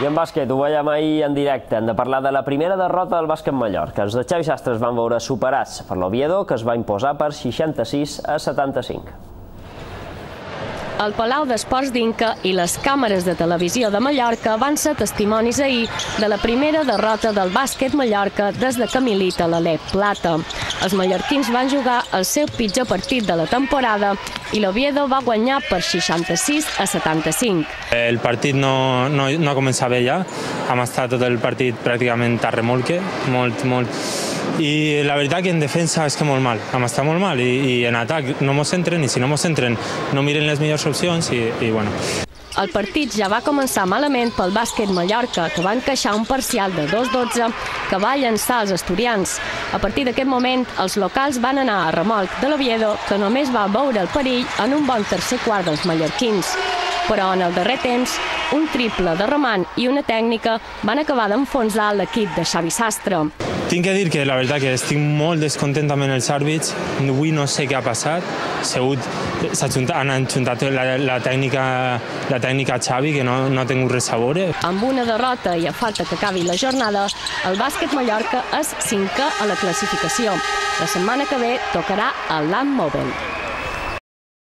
I en bàsquet, ho veiem ahir en directe. Hem de parlar de la primera derrota del bàsquet Mallorca. Els de Xavi Sastre es van veure superats per l'Oviedo, que es va imposar per 66-75. El Palau d'Esports d'Inca i les càmeres de televisió de Mallorca van ser testimonis ahir de la primera derrota del bàsquet Mallorca des de que milita l'Alep Plata. Els mallorquins van jugar el seu pitjor partit de la temporada i l'Oviedo va guanyar per 66-75. El partit no ha començat bé ja, hem estat tot el partit pràcticament a remolque, molt. I la veritat que en defensa és que molt mal, hem estat molt mal i en atac no mos entren i si no mos entren no miren les millors opcions i bueno. El partit ja va començar malament pel bàsquet Mallorca, que va encaixar un parcial de 2-12 que va llançar els asturians. A partir d'aquest moment, els locals van anar a remolc de l'Oviedo, que només va veure el perill en un bon tercer quart dels mallorquins. Però en el darrer temps, un triple de Roman i una tècnica van acabar d'enfonsar l'equip de Xavi Sastre. Tinc que dir que la veritat que estic molt descontent amb els àrbits. Avui no sé què ha passat. Han enxuntat la tècnica Xavi, que no ha tingut res a veure. Amb una derrota i a falta que acabi la jornada, el bàsquet Mallorca és 5è a la classificació. La setmana que ve tocarà al Land Mobile.